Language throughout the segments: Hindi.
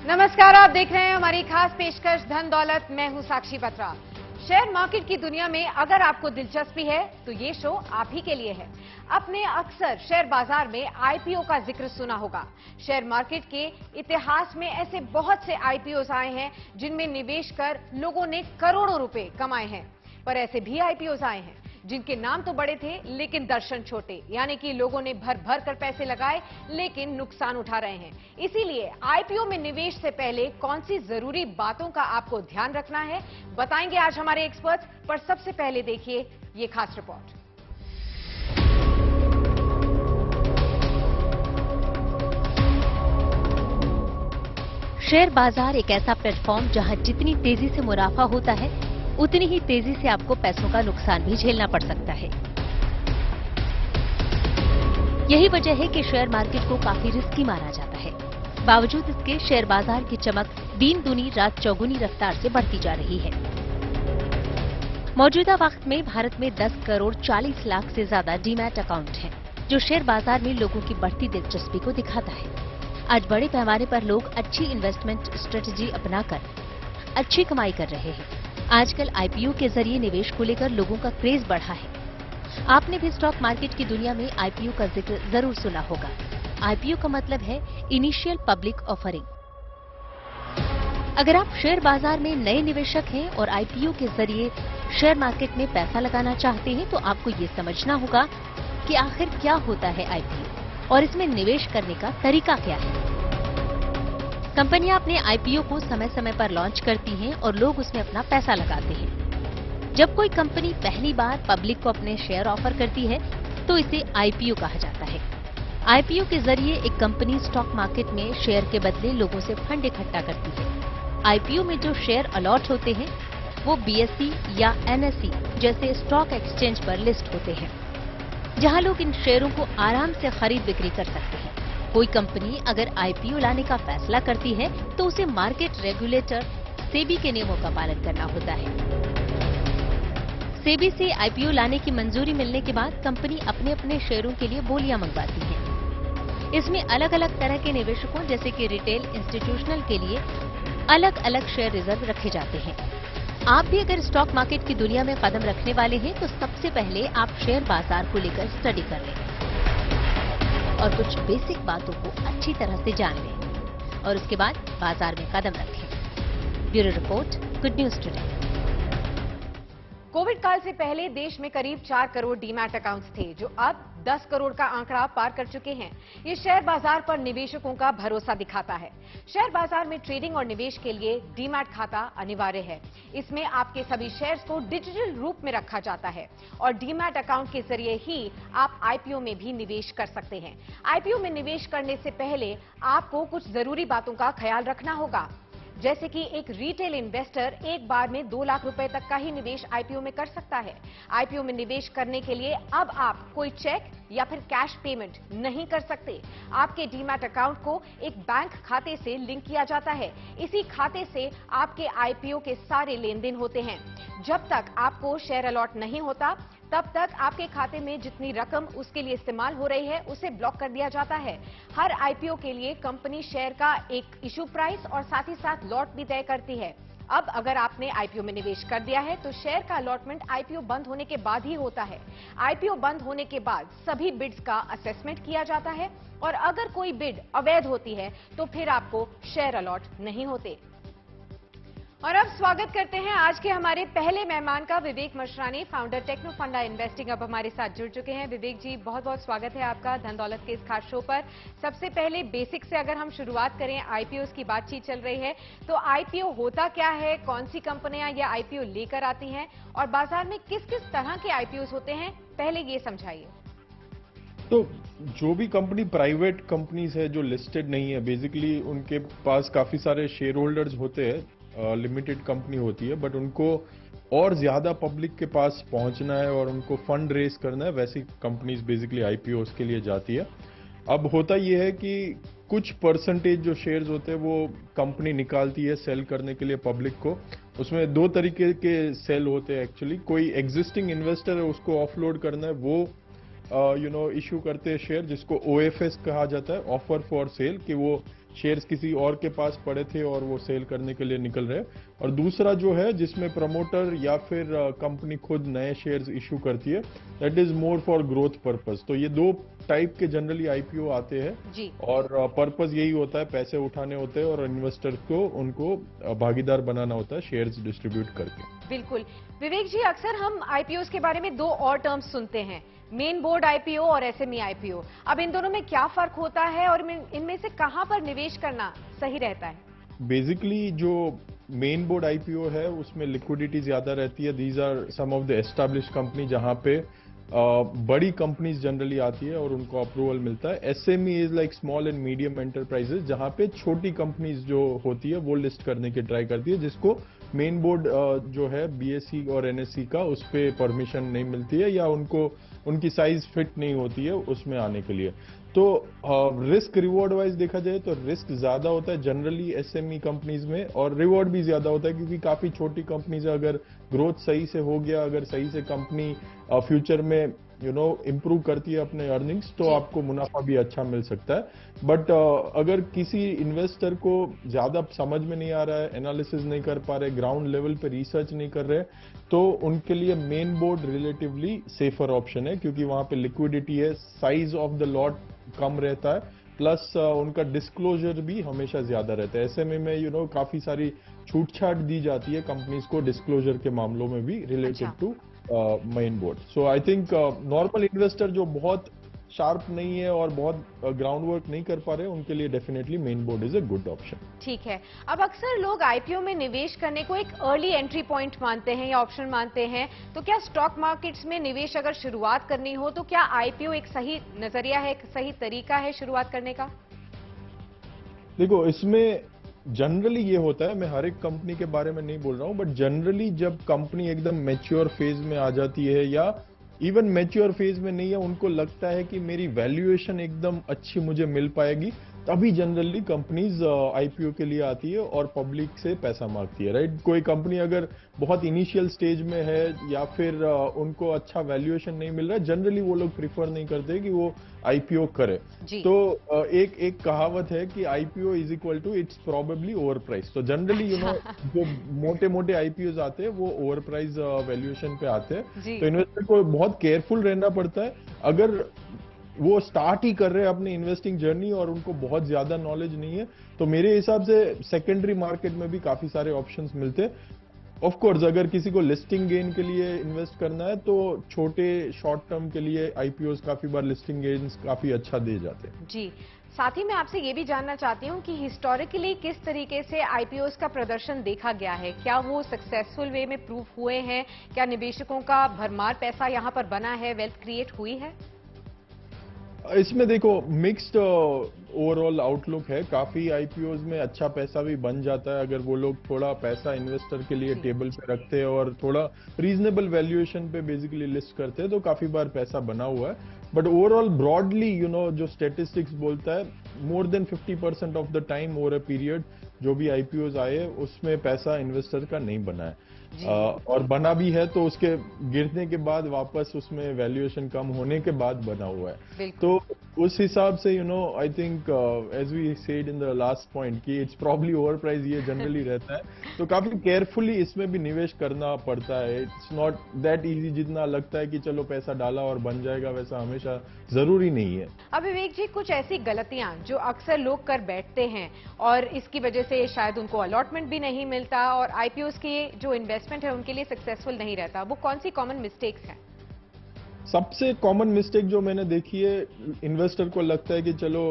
नमस्कार, आप देख रहे हैं हमारी खास पेशकश धन दौलत। मैं हूं साक्षी बत्रा। शेयर मार्केट की दुनिया में अगर आपको दिलचस्पी है तो ये शो आप ही के लिए है। आपने अक्सर शेयर बाजार में आईपीओ का जिक्र सुना होगा। शेयर मार्केट के इतिहास में ऐसे बहुत से आईपीओ आए हैं जिनमें निवेश कर लोगों ने करोड़ों रुपए कमाए हैं। पर ऐसे भी आईपीओ आए हैं जिनके नाम तो बड़े थे लेकिन दर्शन छोटे, यानी कि लोगों ने भर भर कर पैसे लगाए लेकिन नुकसान उठा रहे हैं। इसीलिए आईपीओ में निवेश से पहले कौन सी जरूरी बातों का आपको ध्यान रखना है, बताएंगे आज हमारे एक्सपर्ट्स। पर सबसे पहले देखिए ये खास रिपोर्ट। शेयर बाजार एक ऐसा प्लेटफॉर्म जहां जितनी तेजी से मुनाफा होता है उतनी ही तेजी से आपको पैसों का नुकसान भी झेलना पड़ सकता है। यही वजह है कि शेयर मार्केट को काफी रिस्की माना जाता है। बावजूद इसके शेयर बाजार की चमक दिन दूनी रात चौगुनी रफ्तार से बढ़ती जा रही है। मौजूदा वक्त में भारत में 10 करोड़ 40 लाख से ज्यादा डीमैट अकाउंट हैं, जो शेयर बाजार में लोगों की बढ़ती दिलचस्पी को दिखाता है। आज बड़े पैमाने पर लोग अच्छी इन्वेस्टमेंट स्ट्रेटजी अपनाकर अच्छी कमाई कर रहे हैं। आजकल आईपीओ के जरिए निवेश को लेकर लोगों का क्रेज बढ़ा है। आपने भी स्टॉक मार्केट की दुनिया में आईपीओ का जिक्र जरूर सुना होगा। आईपीओ का मतलब है इनिशियल पब्लिक ऑफरिंग। अगर आप शेयर बाजार में नए निवेशक हैं और आईपीओ के जरिए शेयर मार्केट में पैसा लगाना चाहते हैं तो आपको ये समझना होगा कि आखिर क्या होता है आईपीओ और इसमें निवेश करने का तरीका क्या है। कंपनियां अपने आईपीओ को समय समय पर लॉन्च करती हैं और लोग उसमें अपना पैसा लगाते हैं। जब कोई कंपनी पहली बार पब्लिक को अपने शेयर ऑफर करती है तो इसे आईपीओ कहा जाता है। आईपीओ के जरिए एक कंपनी स्टॉक मार्केट में शेयर के बदले लोगों से फंड इकट्ठा करती है। आईपीओ में जो शेयर अलॉट होते हैं वो बीएसई या एनएसई जैसे स्टॉक एक्सचेंज पर लिस्ट होते हैं, जहां लोग इन शेयरों को आराम से खरीद बिक्री कर सकते हैं। कोई कंपनी अगर आईपीओ लाने का फैसला करती है तो उसे मार्केट रेगुलेटर सेबी के नियमों का पालन करना होता है। सेबी से आईपीओ लाने की मंजूरी मिलने के बाद कंपनी अपने अपने शेयरों के लिए बोलियां मंगवाती है। इसमें अलग अलग तरह के निवेशकों जैसे कि रिटेल, इंस्टीट्यूशनल के लिए अलग अलग शेयर रिजर्व रखे जाते हैं। आप भी अगर स्टॉक मार्केट की दुनिया में कदम रखने वाले हैं तो सबसे पहले आप शेयर बाजार को लेकर स्टडी कर लें और कुछ बेसिक बातों को अच्छी तरह से जान लें और उसके बाद बाजार में कदम रखें। Bureau report, good news today. Covid काल से पहले देश में करीब 4 करोड़ डीमैट अकाउंट्स थे, जो अब 10 करोड़ का आंकड़ा पार कर चुके हैं। ये शेयर बाजार पर निवेशकों का भरोसा दिखाता है। शेयर बाजार में ट्रेडिंग और निवेश के लिए डीमैट खाता अनिवार्य है। इसमें आपके सभी शेयर्स को डिजिटल रूप में रखा जाता है और डीमैट अकाउंट के जरिए ही आप आईपीओ में भी निवेश कर सकते हैं। आईपीओ में निवेश करने से पहले आपको कुछ जरूरी बातों का ख्याल रखना होगा, जैसे कि एक रिटेल इन्वेस्टर एक बार में 2 लाख रुपए तक का ही निवेश आईपीओ में कर सकता है। आईपीओ में निवेश करने के लिए अब आप कोई चेक या फिर कैश पेमेंट नहीं कर सकते। आपके डीमैट अकाउंट को एक बैंक खाते से लिंक किया जाता है। इसी खाते से आपके आईपीओ के सारे लेन देन होते हैं। जब तक आपको शेयर अलॉट नहीं होता तब तक आपके खाते में जितनी रकम उसके लिए इस्तेमाल हो रही है उसे ब्लॉक कर दिया जाता है। हर आईपीओ के लिए कंपनी शेयर का एक इशू प्राइस और साथ ही साथ लॉट भी तय करती है। अब अगर आपने आईपीओ में निवेश कर दिया है तो शेयर का अलॉटमेंट आईपीओ बंद होने के बाद ही होता है। आईपीओ बंद होने के बाद सभी बिड्स का असेसमेंट किया जाता है और अगर कोई बिड अवैध होती है तो फिर आपको शेयर अलॉट नहीं होते। और अब स्वागत करते हैं आज के हमारे पहले मेहमान का, विवेक मशरानी, फाउंडर टेक्नो फंडा इन्वेस्टिंग, अब हमारे साथ जुड़ चुके हैं। विवेक जी, बहुत बहुत स्वागत है आपका धन दौलत के इस खास शो पर। सबसे पहले बेसिक से अगर हम शुरुआत करें, आईपीओ की बातचीत चल रही है, तो आईपीओ होता क्या है, कौन सी कंपनियां ये आईपीओ लेकर आती हैं और बाजार में किस किस तरह के आईपीओ होते हैं, पहले ये समझाइए। तो जो भी कंपनी प्राइवेट कंपनीज है जो लिस्टेड नहीं है, बेसिकली उनके पास काफी सारे शेयर होल्डर्स होते हैं, लिमिटेड कंपनी होती है, बट उनको और ज्यादा पब्लिक के पास पहुंचना है और उनको फंड रेज करना है, वैसी कंपनीज बेसिकली आईपीओ के लिए जाती है। अब होता यह है कि कुछ परसेंटेज जो शेयर्स होते हैं वो कंपनी निकालती है सेल करने के लिए पब्लिक को। उसमें 2 तरीके के सेल होते हैं एक्चुअली। कोई एग्जिस्टिंग इन्वेस्टर है उसको ऑफलोड करना है, वो इशू करते हैं शेयर, जिसको ओएफएस कहा जाता है, ऑफर फॉर सेल, कि वो शेयर्स किसी और के पास पड़े थे और वो सेल करने के लिए निकल रहे हैं, और दूसरा जो है जिसमें प्रमोटर या फिर कंपनी खुद नए शेयर्स इशू करती है, that is more for growth purpose. तो ये दो टाइप के जनरली आईपीओ आते हैं जी। और पर्पस यही होता है, पैसे उठाने होते हैं और इन्वेस्टर को उनको भागीदार बनाना होता है शेयर्स डिस्ट्रीब्यूट करके। बिल्कुल विवेक जी, अक्सर हम आईपीओ के बारे में दो और टर्म्स सुनते हैं, मेन बोर्ड आईपीओ और एसएमई आईपीओ। अब इन दोनों में क्या फर्क होता है और इनमें से कहां पर निवेश करना सही रहता है? बेसिकली जो मेन बोर्ड आईपीओ है उसमें लिक्विडिटी ज्यादा रहती है। These are some of the established company जहां पे बड़ी कंपनीज जनरली आती है और उनको अप्रूवल मिलता है। SME is like small and medium enterprises, जहां पे छोटी कंपनीज जो होती है वो लिस्ट करने की ट्राई करती है, जिसको मेन बोर्ड जो है बीएसई और एनएसई का उस पे परमिशन नहीं मिलती है या उनको उनकी साइज फिट नहीं होती है उसमें आने के लिए। तो रिस्क रिवॉर्ड वाइज देखा जाए तो रिस्क ज्यादा होता है जनरली एसएमई कंपनीज में, और रिवॉर्ड भी ज्यादा होता है क्योंकि काफी छोटी कंपनीज अगर ग्रोथ सही से हो गया, अगर सही से कंपनी फ्यूचर में इंप्रूव करती है अपने अर्निंग्स, तो आपको मुनाफा भी अच्छा मिल सकता है। बट अगर किसी इन्वेस्टर को ज्यादा समझ में नहीं आ रहा है, एनालिसिस नहीं कर पा रहे, ग्राउंड लेवल पे रिसर्च नहीं कर रहे, तो उनके लिए main board relatively safer option है, क्योंकि वहां पे लिक्विडिटी है, साइज ऑफ द लॉट कम रहता है, प्लस उनका डिस्क्लोजर भी हमेशा ज्यादा रहता है। एसएमई में काफी सारी छूट छाट दी जाती है कंपनीज को डिस्क्लोजर के मामलों में भी related to main board. So I think normal investor जो बहुत शार्प नहीं है और बहुत ग्राउंड वर्क नहीं कर पा रहे, उनके लिए definitely main board is a good option. ठीक है। अब अक्सर लोग आईपीओ में निवेश करने को एक अर्ली एंट्री पॉइंट मानते हैं या ऑप्शन मानते हैं, तो क्या स्टॉक मार्केट्स में निवेश अगर शुरुआत करनी हो तो क्या आईपीओ एक सही नजरिया है, एक सही तरीका है शुरुआत करने का? देखो, इसमें जनरली ये होता है, मैं हर एक कंपनी के बारे में नहीं बोल रहा हूं, बट जनरली जब कंपनी एकदम मैच्योर फेज में आ जाती है या इवन मैच्योर फेज में नहीं है, उनको लगता है कि मेरी वैल्यूएशन एकदम अच्छी मुझे मिल पाएगी, तभी जनरली कंपनीज आईपीओ के लिए आती है और पब्लिक से पैसा मांगती है, राइट। कोई कंपनी अगर बहुत इनिशियल स्टेज में है या फिर उनको अच्छा वैल्यूएशन नहीं मिल रहा है, जनरली वो लोग प्रिफर नहीं करते कि वो आईपीओ करे। तो एक कहावत है कि IPO is equal to its probably over price. तो जनरली जो मोटे मोटे आईपीओ आते हैं वो ओवर प्राइस वैल्यूएशन पे आते हैं, तो इन्वेस्टर को बहुत केयरफुल रहना पड़ता है। अगर वो स्टार्ट ही कर रहे हैं अपनी इन्वेस्टिंग जर्नी और उनको बहुत ज्यादा नॉलेज नहीं है, तो मेरे हिसाब से सेकेंडरी मार्केट में भी काफी सारे ऑप्शंस मिलते हैं। ऑफ कोर्स अगर किसी को लिस्टिंग गेन के लिए इन्वेस्ट करना है तो छोटे शॉर्ट टर्म के लिए आईपीओस काफी बार लिस्टिंग गेन्स काफी अच्छा दे जाते हैं। जी, साथ ही मैं आपसे ये भी जानना चाहती हूँ कि हिस्टोरिकली किस तरीके से आईपीओस का प्रदर्शन देखा गया है, क्या वो सक्सेसफुल वे में प्रूव हुए हैं, क्या निवेशकों का भरमार पैसा यहाँ पर बना है, वेल्थ क्रिएट हुई है? इसमें देखो मिक्स्ड ओवरऑल आउटलुक है। काफी आईपीओज में अच्छा पैसा भी बन जाता है अगर वो लोग थोड़ा पैसा इन्वेस्टर के लिए टेबल पे रखते हैं और थोड़ा रीजनेबल वैल्यूएशन पे बेसिकली लिस्ट करते हैं, तो काफी बार पैसा बना हुआ है। बट ओवरऑल ब्रॉडली जो स्टेटिस्टिक्स बोलता है, more than 50% of the time over a period जो भी आईपीओज आए उसमें पैसा इन्वेस्टर का नहीं बना है, और बना भी है तो उसके गिरने के बाद वापस उसमें वैल्यूएशन कम होने के बाद बना हुआ है। तो उस हिसाब से I think as we said in the last point कि इट्स प्रॉब्ली ओवर प्राइस, ये जनरली रहता है। तो काफी केयरफुली इसमें भी निवेश करना पड़ता है। इट्स नॉट दैट इजी जितना लगता है कि चलो पैसा डाला और बन जाएगा, वैसा हमेशा जरूरी नहीं है। अब विवेक जी, कुछ ऐसी गलतियां जो अक्सर लोग कर बैठते हैं और इसकी वजह से शायद उनको अलॉटमेंट भी नहीं मिलता और आईपीओस के जो इन्वेस्टमेंट है उनके लिए सक्सेसफुल नहीं रहता, वो कौन सी कॉमन मिस्टेक्स हैं? सबसे कॉमन मिस्टेक जो मैंने देखी है, इन्वेस्टर को लगता है कि चलो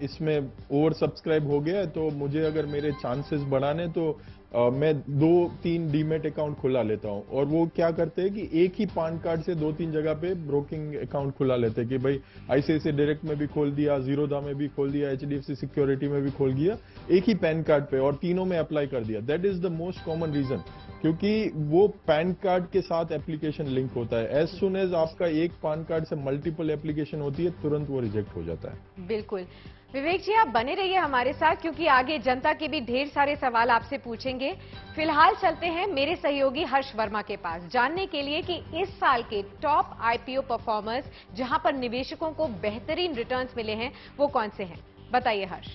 इसमें ओवर सब्सक्राइब हो गया है तो मुझे अगर मेरे चांसेस बढ़ाने तो मैं 2-3 डीमेट अकाउंट खुला लेता हूं। और वो क्या करते हैं कि एक ही पैन कार्ड से 2-3 जगह पे ब्रोकिंग अकाउंट खुला लेते हैं कि भाई आईसीआईसीआई डायरेक्ट में भी खोल दिया, जीरोधा में भी खोल दिया, एचडीएफसी सिक्योरिटी में भी खोल दिया, एक ही पैन कार्ड पे और तीनों में अप्लाई कर दिया। That is the most common reason, क्योंकि वो पैन कार्ड के साथ एप्लीकेशन लिंक होता है। एज सुन एज आपका एक पैन कार्ड से मल्टीपल एप्लीकेशन होती है, तुरंत वो रिजेक्ट हो जाता है। बिल्कुल। विवेक जी, आप बने रहिए हमारे साथ क्योंकि आगे जनता के भी ढेर सारे सवाल आपसे पूछेंगे। फिलहाल चलते हैं मेरे सहयोगी हर्ष वर्मा के पास जानने के लिए कि इस साल के टॉप आईपीओ परफॉर्मर्स जहां पर निवेशकों को बेहतरीन रिटर्न्स मिले हैं वो कौन से हैं। बताइए हर्ष।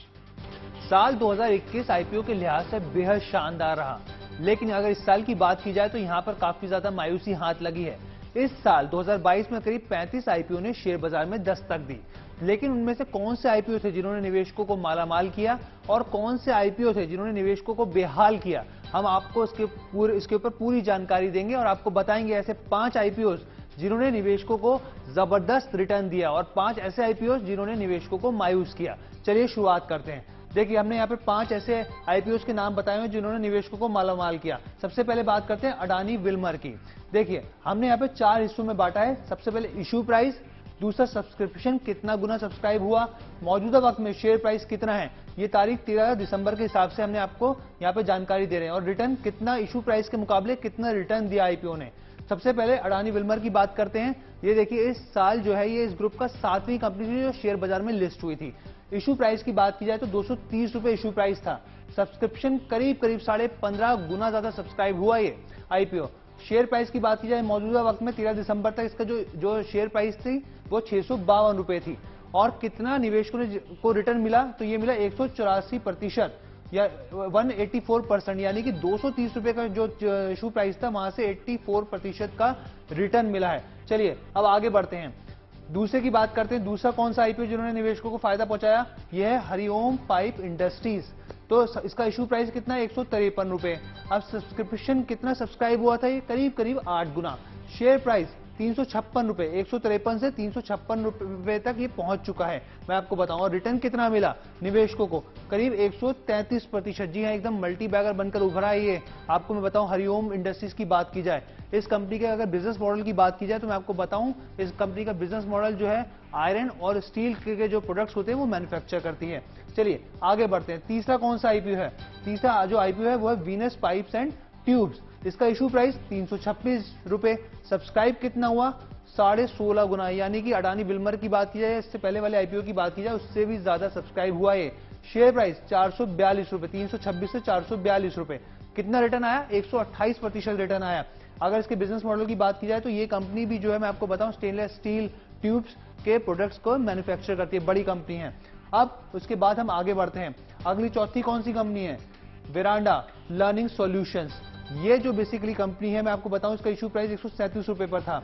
साल 2021 आईपीओ के लिहाज से बेहद शानदार रहा, लेकिन अगर इस साल की बात की जाए तो यहां पर काफी ज्यादा मायूसी हाथ लगी है। इस साल 2022 में करीब 35 आईपीओ ने शेयर बाजार में दस्तक दी, लेकिन उनमें से कौन से आईपीओ थे जिन्होंने निवेशकों को मालामाल किया और कौन से आईपीओ थे जिन्होंने निवेशकों को बेहाल किया, हम आपको इसके ऊपर पूरी जानकारी देंगे और आपको बताएंगे ऐसे 5 आईपीओ जिन्होंने निवेशकों को जबरदस्त रिटर्न दिया और 5 ऐसे आईपीओ जिन्होंने निवेशकों को मायूस किया। चलिए शुरुआत करते हैं। देखिए, हमने यहाँ पे 5 ऐसे आईपीओ के नाम बताए हैं जिन्होंने निवेशकों को मालामाल किया। सबसे पहले बात करते हैं अडानी विल्मर की। देखिए, हमने यहाँ पे 4 हिस्सों में बांटा है। सबसे पहले इशू प्राइस, दूसरा सब्सक्रिप्शन कितना गुना सब्सक्राइब हुआ, मौजूदा वक्त में शेयर प्राइस कितना है, ये तारीख 13 दिसंबर के हिसाब से हमने आपको यहाँ पे जानकारी दे रहे हैं, और रिटर्न कितना इशू प्राइस के मुकाबले कितना रिटर्न दिया आईपीओ ने। सबसे पहले अडानी विल्मर की बात करते हैं। ये देखिए, इस साल जो है ये इस ग्रुप का 7वीं कंपनी थी जो शेयर बाजार में लिस्ट हुई थी। इशू प्राइस की बात की जाए तो 230 रुपए इशू प्राइस था। सब्सक्रिप्शन करीब 15.5 गुना ज्यादा सब्सक्राइब हुआ ये आईपीओ। शेयर प्राइस की बात की जाए मौजूदा वक्त में 13 दिसंबर तक इसका जो शेयर प्राइस थी वो 652 रुपए थी। और कितना निवेशकों को रिटर्न मिला, तो ये मिला 184% या 184%, यानी कि 230 रुपए का जो इशू प्राइस था वहां से 84% का रिटर्न मिला है। चलिए अब आगे बढ़ते हैं, दूसरे की बात करते हैं। दूसरा कौन सा आईपीओ जिन्होंने निवेशकों को फायदा पहुंचाया, यह है हरिओम पाइप इंडस्ट्रीज। तो इसका इशू प्राइस कितना है, 153 रुपए। अब सब्सक्रिप्शन कितना सब्सक्राइब हुआ था, ये करीब 8 गुना। शेयर प्राइस 356 रुपए, 153 से 356 रुपए तक ये पहुंच चुका है। मैं आपको बताऊं, और रिटर्न कितना मिला निवेशकों को, करीब 133%। जी हाँ, एकदम मल्टी बैगर बनकर उभरा है ये। आपको मैं बताऊं, हरिओम इंडस्ट्रीज की बात की जाए, इस कंपनी के अगर बिजनेस मॉडल की बात की जाए तो मैं आपको बताऊं, इस कंपनी का बिजनेस मॉडल जो है आयरन और स्टील के जो प्रोडक्ट्स होते हैं वो मैन्युफैक्चर करती है। चलिए आगे बढ़ते हैं। तीसरा कौन सा आईपीओ है, तीसरा जो आईपीओ है वो है वीनस पाइप्स एंड ट्यूब्स। इसका इशू प्राइस 326 रुपए। सब्सक्राइब कितना हुआ, 16.5 गुना, यानी कि अडानी विल्मर की बात की जाए, इससे पहले वाले आईपीओ की बात की जाए, उससे भी ज्यादा सब्सक्राइब हुआ है। शेयर प्राइस 442 रुपए, 326 से 442 रुपए। कितना रिटर्न आया, 128% रिटर्न आया। अगर इसके बिजनेस मॉडल की बात की जाए तो ये कंपनी भी जो है, मैं आपको बताऊं, स्टेनलेस स्टील ट्यूब्स के प्रोडक्ट्स को मैन्युफैक्चर करती है, बड़ी कंपनी है। अब उसके बाद हम आगे बढ़ते हैं। अगली चौथी कौन सी कंपनी है, वेरांडा लर्निंग सॉल्यूशंस। ये जो बेसिकली कंपनी है, मैं आपको बताऊं, इसका इशू प्राइस 137 रुपए पर था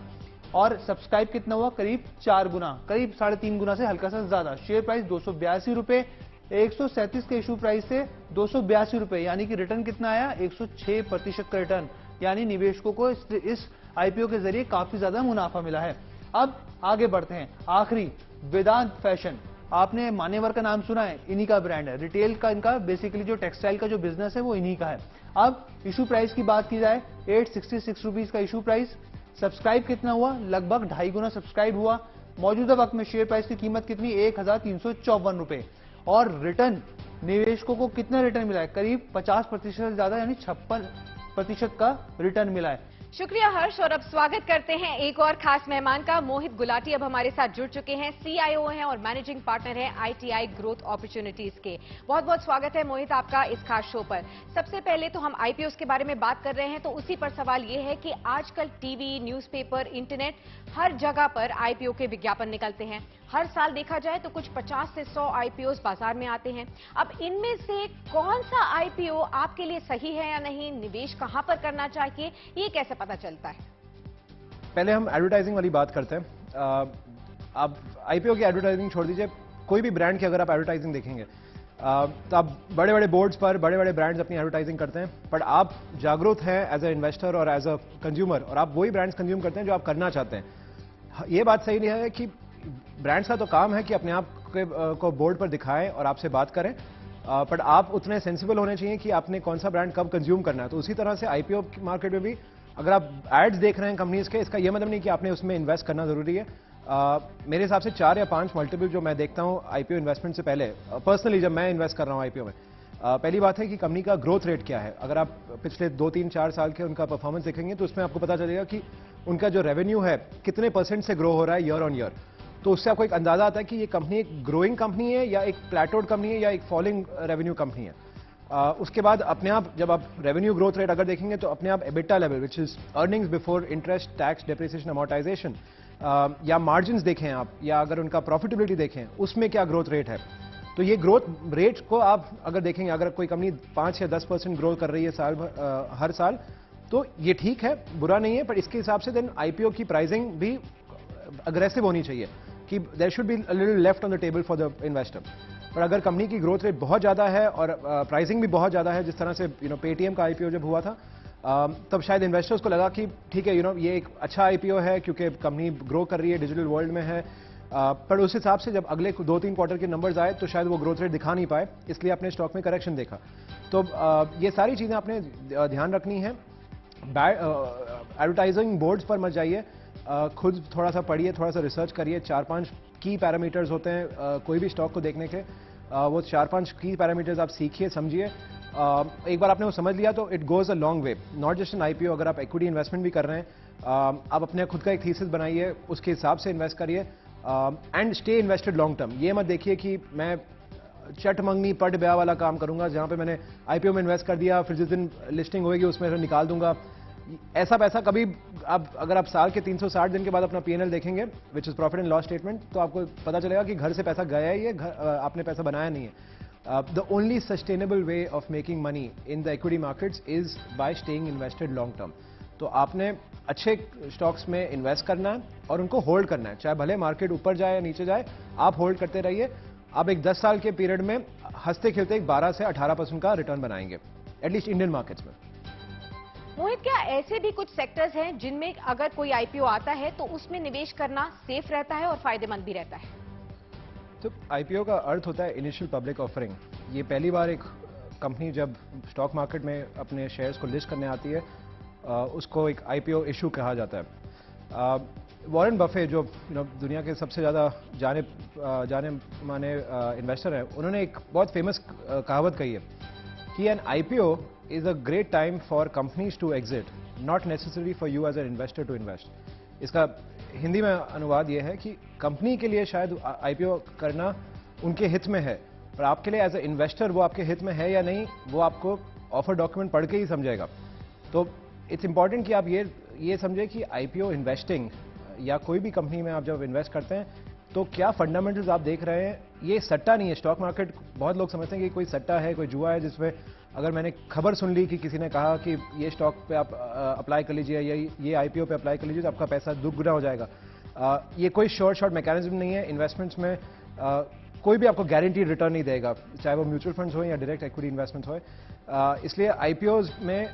और सब्सक्राइब कितना हुआ, करीब 4 गुना, करीब 3.5 गुना से हल्का सा ज्यादा। शेयर प्राइस 282 रुपए, 137 के इशू प्राइस से 282 रुपए, यानी कि रिटर्न कितना आया, 106% का रिटर्न, यानी निवेशकों को इस आईपीओ के जरिए काफी ज्यादा मुनाफा मिला है। अब आगे बढ़ते हैं। आखिरी, वेदांत फैशन। आपने मान्यवर का नाम सुना है, इन्हीं का ब्रांड है, रिटेल का इनका बेसिकली जो टेक्सटाइल का जो बिजनेस है वो इन्हीं का है। अब इशू प्राइस की बात की जाए, 866 रुपीज का इशू प्राइस। सब्सक्राइब कितना हुआ, लगभग 2.5 गुना सब्सक्राइब हुआ। मौजूदा वक्त में शेयर प्राइस की कीमत कितनी, 1354 रुपए। और रिटर्न निवेशकों को कितना रिटर्न मिला है, करीब 50% से ज्यादा, यानी 56% का रिटर्न मिला है। शुक्रिया हर्ष, और अब स्वागत करते हैं एक और खास मेहमान का। मोहित गुलाटी अब हमारे साथ जुड़ चुके हैं, सीआईओ हैं और मैनेजिंग पार्टनर हैं आईटीआई ग्रोथ अपॉर्चुनिटीज के। बहुत बहुत स्वागत है मोहित आपका इस खास शो पर। सबसे पहले तो हम आईपीओस के बारे में बात कर रहे हैं, तो उसी पर सवाल ये है कि आजकल टीवी, न्यूज़पेपर, इंटरनेट, हर जगह पर आईपीओ के विज्ञापन निकलते हैं। हर साल देखा जाए तो कुछ 50 से 100 आईपीओस बाजार में आते हैं। अब इनमें से कौन सा आईपीओ आपके लिए सही है या नहीं, निवेश कहां पर करना चाहिए, ये कैसे पता चलता है? पहले हम एडवर्टाइजिंग वाली बात करते हैं। आप आईपीओ की एडवर्टाइजिंग छोड़ दीजिए, कोई भी ब्रांड की अगर आप एडवर्टाइजिंग देखेंगे तो आप बड़े बड़े बोर्ड्स पर बड़े बड़े ब्रांड्स अपनी एडवर्टाइजिंग करते हैं, बट आप जागरूक हैं एज अ इन्वेस्टर और एज अ कंज्यूमर, और आप वही ब्रांड्स कंज्यूम करते हैं जो आप करना चाहते हैं। ये बात सही नहीं है कि ब्रांड्स का तो काम है कि अपने आप को बोर्ड पर दिखाएं और आपसे बात करें, बट आप उतने सेंसिबल होने चाहिए कि आपने कौन सा ब्रांड कब कंज्यूम करना है। तो उसी तरह से आईपीओ मार्केट में भी अगर आप एड्स देख रहे हैं कंपनीज के, इसका यह मतलब नहीं कि आपने उसमें इन्वेस्ट करना जरूरी है। मेरे हिसाब से 4 या 5 मल्टीपल जो मैं देखता हूं आईपीओ इन्वेस्टमेंट से पहले, पर्सनली जब मैं इन्वेस्ट कर रहा हूं आईपीओ में, पहली बात है कि कंपनी का ग्रोथ रेट क्या है। अगर आप पिछले 2, 3, 4 साल के उनका परफॉर्मेंस देखेंगे तो उसमें आपको पता चलेगा कि उनका जो रेवेन्यू है कितने % से ग्रो हो रहा है ईयर ऑन ईयर। तो उससे आपको एक अंदाजा आता है कि ये कंपनी एक ग्रोइंग कंपनी है या एक प्लेटोड कंपनी है या एक फॉलिंग रेवेन्यू कंपनी है। उसके बाद अपने आप जब आप रेवेन्यू ग्रोथ रेट अगर देखेंगे तो अपने आप EBITDA level, which is earnings before interest, tax, depreciation, amortisation, या मार्जिन्स देखें आप, या अगर उनका प्रॉफिटेबिलिटी देखें उसमें क्या ग्रोथ रेट है, तो ये ग्रोथ रेट को आप अगर देखेंगे, अगर कोई कंपनी 5 या 10% ग्रो कर रही है हर साल, तो ये ठीक है, बुरा नहीं है, पर इसके हिसाब से देन आईपीओ की प्राइसिंग भी अग्रेसिव होनी चाहिए कि there should be a little left on the table for the investor. पर अगर कंपनी की ग्रोथ रेट बहुत ज़्यादा है और प्राइसिंग भी बहुत ज़्यादा है, जिस तरह से पेटीएम का आईपीओ जब हुआ था, तब शायद इन्वेस्टर्स को लगा कि ठीक है, ये एक अच्छा आईपीओ है क्योंकि कंपनी ग्रो कर रही है, डिजिटल वर्ल्ड में है। पर उस हिसाब से जब अगले 2-3 क्वार्टर के नंबर्स आए तो शायद वो ग्रोथ रेट दिखा नहीं पाए, इसलिए आपने स्टॉक में करेक्शन देखा। तो ये सारी चीज़ें आपने ध्यान रखनी है। एडवर्टाइजिंग बोर्ड्स पर मत जाइए, खुद थोड़ा सा पढ़िए, थोड़ा सा रिसर्च करिए। 4-5 की पैरामीटर्स होते हैं कोई भी स्टॉक को देखने के, वो 4-5 की पैरामीटर्स आप सीखिए, समझिए। एक बार आपने वो समझ लिया तो it goes a long way, not just an IPO. अगर आप इक्विटी इन्वेस्टमेंट भी कर रहे हैं, आप अपने खुद का एक थीसिस बनाइए, उसके हिसाब से इन्वेस्ट करिए and stay invested long term. ये मत देखिए कि मैं चट मंगनी पट ब्याह वाला काम करूंगा, जहां पे मैंने आईपीओ में इन्वेस्ट कर दिया, फिर जिस दिन लिस्टिंग होगी उसमें से निकाल दूंगा। ऐसा पैसा कभी अगर आप साल के 360 दिन के बाद अपना पीएनएल देखेंगे, which is profit and loss statement, तो आपको पता चलेगा कि घर से पैसा गया ही है, आपने पैसा बनाया नहीं है। The only sustainable way of making money in the equity markets is by staying invested long term. तो आपने अच्छे स्टॉक्स में इन्वेस्ट करना है और उनको होल्ड करना है, चाहे भले मार्केट ऊपर जाए या नीचे जाए, आप होल्ड करते रहिए। आप एक 10 साल के पीरियड में हंसते खेलते 12 से 18% का रिटर्न बनाएंगे, एटलीस्ट इंडियन मार्केट्स में। मोहित, क्या ऐसे भी कुछ सेक्टर्स हैं जिनमें अगर कोई आईपीओ आता है तो उसमें निवेश करना सेफ रहता है और फायदेमंद भी रहता है? तो आईपीओ का अर्थ होता है इनिशियल पब्लिक ऑफरिंग। ये पहली बार एक कंपनी जब स्टॉक मार्केट में अपने शेयर्स को लिस्ट करने आती है, उसको एक आईपीओ इशू कहा जाता है। वॉरेन बफे जो दुनिया के सबसे ज़्यादा जाने माने इन्वेस्टर हैं, उन्होंने एक बहुत फेमस कहावत कही है कि an IPO is a great time for companies to exit, not necessary for you as an investor to invest. इसका हिंदी में अनुवाद यह है कि कंपनी के लिए शायद आईपीओ करना उनके हित में है, पर आपके लिए एज ए इन्वेस्टर वो आपके हित में है या नहीं, वो आपको ऑफर डॉक्यूमेंट पढ़ के ही समझेगा। तो इट्स इंपॉर्टेंट कि आप ये समझें कि आईपीओ इन्वेस्टिंग या कोई भी कंपनी में आप जब इन्वेस्ट करते हैं तो क्या फंडामेंटल्स आप देख रहे हैं। ये सट्टा नहीं है। स्टॉक मार्केट बहुत लोग समझते हैं कि कोई सट्टा है, कोई जुआ है, जिसमें अगर मैंने खबर सुन ली कि किसी ने कहा कि ये स्टॉक पे आप अप्लाई कर लीजिए या ये आईपीओ पे अप्लाई कर लीजिए तो आपका पैसा दुगना हो जाएगा। ये कोई शॉर्ट मैकेनिज्म नहीं है। इन्वेस्टमेंट्स में कोई भी आपको गारंटीड रिटर्न नहीं देगा, चाहे वो म्यूचुअल फंड्स हो या डायरेक्ट इक्विटी इन्वेस्टमेंट्स हो। इसलिए आईपीओज में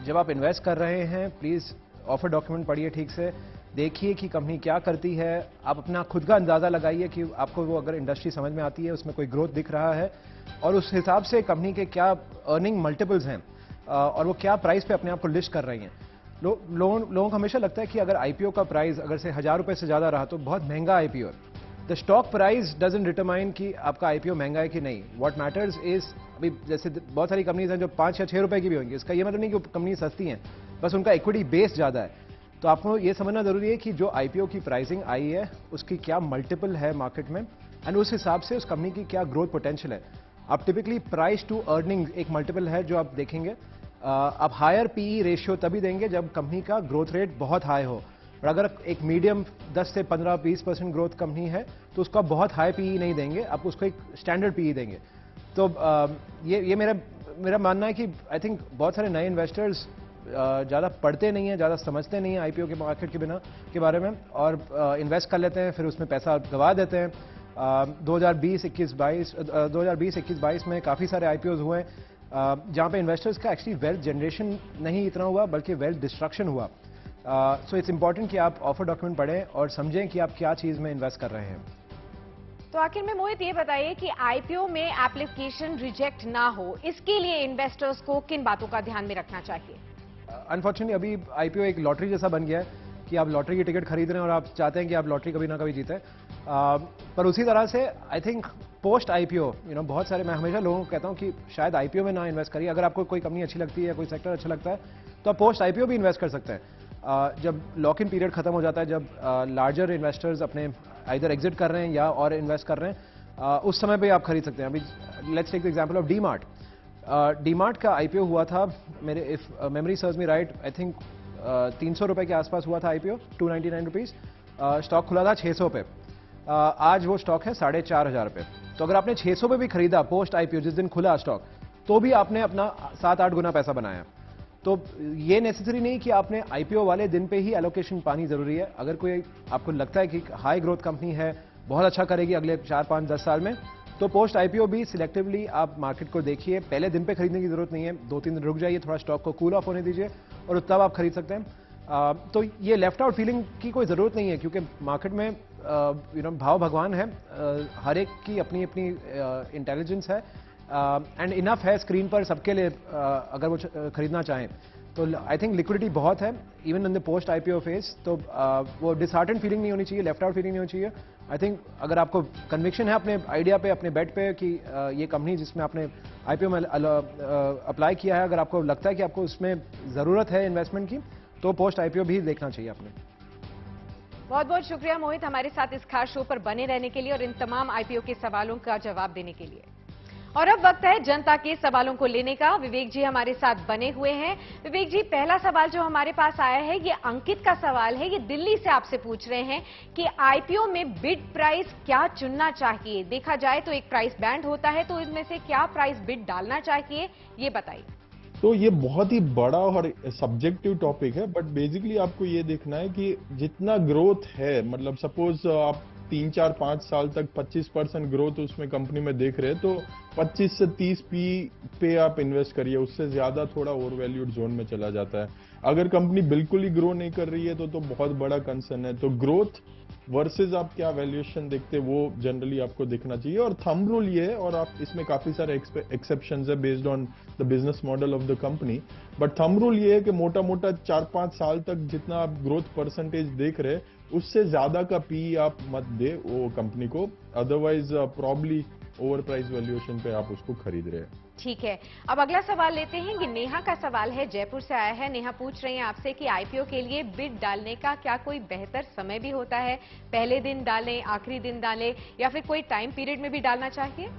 जब आप इन्वेस्ट कर रहे हैं, प्लीज़ ऑफर डॉक्यूमेंट पढ़िए, ठीक से देखिए कि कंपनी क्या करती है। आप अपना खुद का अंदाज़ा लगाइए कि आपको वो अगर इंडस्ट्री समझ में आती है, उसमें कोई ग्रोथ दिख रहा है, और उस हिसाब से कंपनी के क्या अर्निंग मल्टीपल्स हैं और वो क्या प्राइस पे अपने आप को लिस्ट कर रही हैं। लोगों को हमेशा लगता है कि अगर आईपीओ का प्राइस अगर से 1000 रुपये से ज़्यादा रहा तो बहुत महंगा आईपीओ है। The stock price doesn't determine कि आपका आईपीओ महंगा है कि नहीं। व्हाट मैटर्स इज, अभी जैसे बहुत सारी कंपनीज हैं जो 5 या 6 रुपए की भी होंगी, इसका ये मतलब नहीं कि कंपनी सस्ती हैं, बस उनका इक्विटी बेस ज़्यादा है। तो आपको ये समझना जरूरी है कि जो आईपीओ की प्राइसिंग आई है उसकी क्या मल्टीपल है मार्केट में, एंड उस हिसाब से उस कंपनी की क्या ग्रोथ पोटेंशियल है। आप टिपिकली प्राइस टू अर्निंग एक मल्टीपल है जो आप देखेंगे। आप हायर पीई रेशियो तभी देंगे जब कंपनी का ग्रोथ रेट बहुत हाई हो, और अगर एक मीडियम 10 से 15-20% ग्रोथ कंपनी है तो उसको आप बहुत हाई पीई नहीं देंगे, आप उसको एक स्टैंडर्ड पीई देंगे। तो ये मेरा मानना है कि आई थिंक बहुत सारे नए इन्वेस्टर्स ज़्यादा पढ़ते नहीं हैं, ज़्यादा समझते नहीं हैं आईपीओ के मार्केट के बारे में, और इन्वेस्ट कर लेते हैं, फिर उसमें पैसा गंवा देते हैं। 2020-21-22 में काफ़ी सारे आईपीओज हुए हैं जहाँ पे इन्वेस्टर्स का एक्चुअली वेल्थ जनरेशन नहीं इतना हुआ बल्कि वेल्थ डिस्ट्रक्शन हुआ। सो इट्स इंपॉर्टेंट कि आप ऑफर डॉक्यूमेंट पढ़ें और समझें कि आप क्या चीज़ में इन्वेस्ट कर रहे हैं। तो आखिर में मोहित ये बताइए कि आईपीओ में एप्लीकेशन रिजेक्ट ना हो, इसके लिए इन्वेस्टर्स को किन बातों का ध्यान में रखना चाहिए? अनफॉर्चुनेटली अभी आईपीओ एक लॉटरी जैसा बन गया है कि आप लॉटरी की टिकट खरीद रहे हैं और आप चाहते हैं कि आप लॉटरी कभी ना कभी जीतें। पर उसी तरह से आई थिंक पोस्ट आईपीओ बहुत सारे, मैं हमेशा लोगों को कहता हूं कि शायद आईपीओ में ना इन्वेस्ट करिए। अगर आपको कोई कंपनी अच्छी लगती है, कोई सेक्टर अच्छा लगता है, तो आप पोस्ट आईपीओ भी इन्वेस्ट कर सकते हैं। जब लॉक इन पीरियड खत्म हो जाता है, जब लार्जर इन्वेस्टर्स अपने इधर एग्जिट कर रहे हैं या और इन्वेस्ट कर रहे हैं, उस समय पे आप खरीद सकते हैं। अभी let's take the example of DMart. DMart का आईपीओ हुआ था, मेरे if memory serves me right, I think 300 रुपए के आसपास हुआ था आईपीओ, 299 रुपीज़। स्टॉक खुला था 600 पे। आज वो स्टॉक है 4,500 रुपए। तो अगर आपने 600 पे भी खरीदा पोस्ट आईपीओ, जिस दिन खुला स्टॉक, तो भी आपने अपना 7-8 गुना पैसा बनाया। तो ये नेसेसरी नहीं कि आपने आईपीओ वाले दिन पे ही एलोकेशन पानी जरूरी है। अगर कोई आपको लगता है कि हाई ग्रोथ कंपनी है, बहुत अच्छा करेगी अगले 4, 5, 10 साल में, तो पोस्ट आईपीओ भी सिलेक्टिवली आप मार्केट को देखिए। पहले दिन पे खरीदने की जरूरत नहीं है, 2-3 दिन रुक जाइए, थोड़ा स्टॉक को कूल ऑफ होने दीजिए और तब आप खरीद सकते हैं। तो ये लेफ्ट आउट फीलिंग की कोई जरूरत नहीं है, क्योंकि मार्केट में भाव भगवान है, हर एक की अपनी अपनी इंटेलिजेंस है एंड इनफ है स्क्रीन पर सबके लिए, अगर वो खरीदना चाहें तो। आई थिंक लिक्विडिटी बहुत है even in the post IPO phase. तो वो डिसहार्टेंड फीलिंग नहीं होनी चाहिए, लेफ्ट आउट फीलिंग नहीं होनी चाहिए। आई थिंक अगर आपको कन्विक्शन है अपने आइडिया पे, अपने बेट पे कि ये कंपनी जिसमें आपने आईपीओ में अप्लाई किया है, अगर आपको लगता है कि आपको उसमें जरूरत है इन्वेस्टमेंट की, तो पोस्ट आईपीओ भी देखना चाहिए आपने। बहुत बहुत शुक्रिया मोहित, हमारे साथ इस खास शो पर बने रहने के लिए और इन तमाम आईपीओ के सवालों का जवाब देने के लिए। और अब वक्त है जनता के सवालों को लेने का। विवेक जी हमारे साथ बने हुए हैं। विवेक जी, पहला सवाल जो हमारे पास आया है ये अंकित का सवाल है। ये दिल्ली से आपसे पूछ रहे हैं कि आईपीओ में बिड प्राइस क्या चुनना चाहिए। देखा जाए तो एक प्राइस बैंड होता है, तो इनमें से क्या प्राइस बिड डालना चाहिए, ये बताइए। तो ये बहुत ही बड़ा और सब्जेक्टिव टॉपिक है, बट बेसिकली आपको ये देखना है कि जितना ग्रोथ है, मतलब सपोज आप 3, 4, 5 साल तक 25% ग्रोथ उसमें कंपनी में देख रहे हैं, तो 25 से 30 पी पे आप इन्वेस्ट करिए। उससे ज्यादा थोड़ा ओवर वैल्यूड जोन में चला जाता है। अगर कंपनी बिल्कुल ही ग्रो नहीं कर रही है तो बहुत बड़ा कंसर्न है। तो ग्रोथ वर्सेस आप क्या वैल्यूएशन देखते हैं, वो जनरली आपको देखना चाहिए। और थंब रूल ये है, और आप इसमें काफी सारे एक्सेप्शंस है based on the business model of the company, but thumb rule ये है कि मोटा मोटा 4-5 साल तक जितना आप ग्रोथ परसेंटेज देख रहे हैं, उससे ज्यादा का पी आप मत दे वो कंपनी को, otherwise probably over price valuation पे आप उसको खरीद रहे हैं। ठीक है, अब अगला सवाल लेते हैं। कि नेहा का सवाल है, जयपुर से आया है। नेहा पूछ रही हैं आपसे कि आईपीओ के लिए बिड डालने का क्या कोई बेहतर समय भी होता है? पहले दिन डालें, आखिरी दिन डालें, या फिर कोई टाइम पीरियड में भी डालना चाहिए?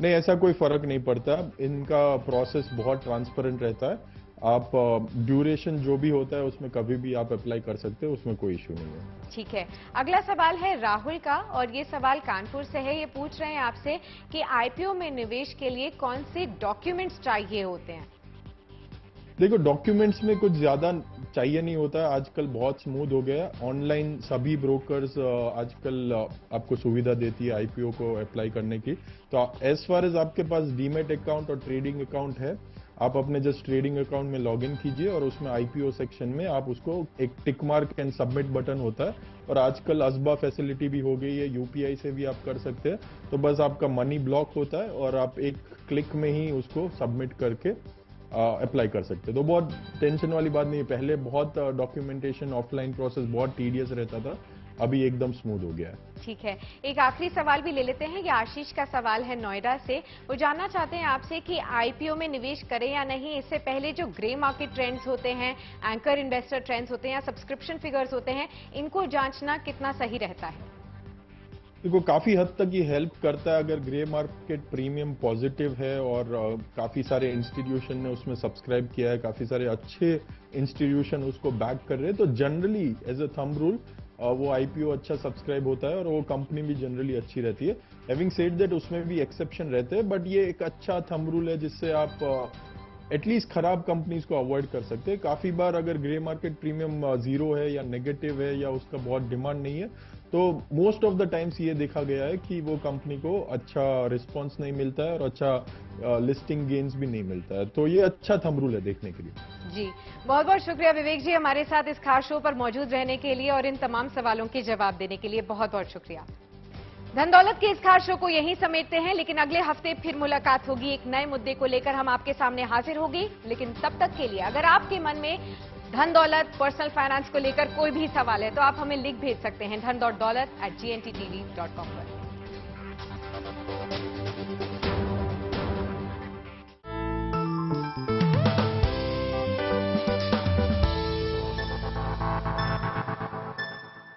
नहीं, ऐसा कोई फर्क नहीं पड़ता। इनका प्रोसेस बहुत ट्रांसपेरेंट रहता है। आप ड्यूरेशन जो भी होता है उसमें कभी भी आप अप्लाई कर सकते हो, उसमें कोई इश्यू नहीं है। ठीक है, अगला सवाल है राहुल का, और ये सवाल कानपुर से है। ये पूछ रहे हैं आपसे कि आईपीओ में निवेश के लिए कौन से डॉक्यूमेंट्स चाहिए होते हैं? देखो, डॉक्यूमेंट्स में कुछ ज्यादा चाहिए नहीं होता है। आजकल बहुत स्मूथ हो गया है। ऑनलाइन सभी ब्रोकर्स आजकल आपको सुविधा देती है आईपीओ को अप्लाई करने की। तो एज फार एज आपके पास डीमेट अकाउंट और ट्रेडिंग अकाउंट है, आप अपने जस्ट ट्रेडिंग अकाउंट में लॉगिन कीजिए और उसमें आईपीओ सेक्शन में आप उसको एक tick mark and submit button होता है। और आजकल असबा फैसिलिटी भी हो गई है, यूपीआई से भी आप कर सकते हैं। तो बस आपका मनी ब्लॉक होता है और आप एक क्लिक में ही उसको सबमिट करके अप्लाई कर सकते हैं। तो बहुत टेंशन वाली बात नहीं है। पहले बहुत डॉक्यूमेंटेशन, ऑफलाइन प्रोसेस बहुत टीडियस रहता था, अभी एकदम स्मूथ हो गया है। ठीक है, एक आखिरी सवाल भी ले लेते हैं। ये आशीष का सवाल है नोएडा से। वो जानना चाहते हैं आपसे कि आईपीओ में निवेश करें या नहीं, इससे पहले जो ग्रे मार्केट ट्रेंड्स होते हैं, एंकर इन्वेस्टर ट्रेंड्स होते हैं या सब्सक्रिप्शन फिगर्स होते हैं, इनको जांचना कितना सही रहता है? देखो, काफी हद तक ये हेल्प करता है अगर ग्रे मार्केट प्रीमियम पॉजिटिव है और काफी सारे इंस्टीट्यूशन ने उसमें सब्सक्राइब किया है, काफी सारे अच्छे इंस्टीट्यूशन उसको बैक कर रहे हैं, तो generally as a thumb rule वो आईपीओ अच्छा सब्सक्राइब होता है और वो कंपनी भी जनरली अच्छी रहती है। हैविंग सेड दैट, उसमें भी एक्सेप्शन रहते हैं, बट ये एक अच्छा थंब रूल है जिससे आप एटलीस्ट खराब कंपनीज को अवॉइड कर सकते हैं। काफी बार अगर ग्रे मार्केट प्रीमियम 0 है या नेगेटिव है या उसका बहुत डिमांड नहीं है, तो मोस्ट ऑफ द टाइम्स ये देखा गया है कि वो कंपनी को अच्छा रिस्पॉन्स नहीं मिलता है और अच्छा लिस्टिंग गेन्स भी नहीं मिलता है। तो ये अच्छा थंब रूल है देखने के लिए। जी, बहुत बहुत शुक्रिया विवेक जी, हमारे साथ इस खास शो पर मौजूद रहने के लिए और इन तमाम सवालों के जवाब देने के लिए बहुत बहुत शुक्रिया। धन दौलत के इस खास शो को यहीं समेटते हैं, लेकिन अगले हफ्ते फिर मुलाकात होगी। एक नए मुद्दे को लेकर हम आपके सामने हाजिर होगी। लेकिन तब तक के लिए अगर आपके मन में धन दौलत, पर्सनल फाइनेंस को लेकर कोई भी सवाल है तो आप हमें लिख भेज सकते हैं धन.दौलत@gntv.com पर।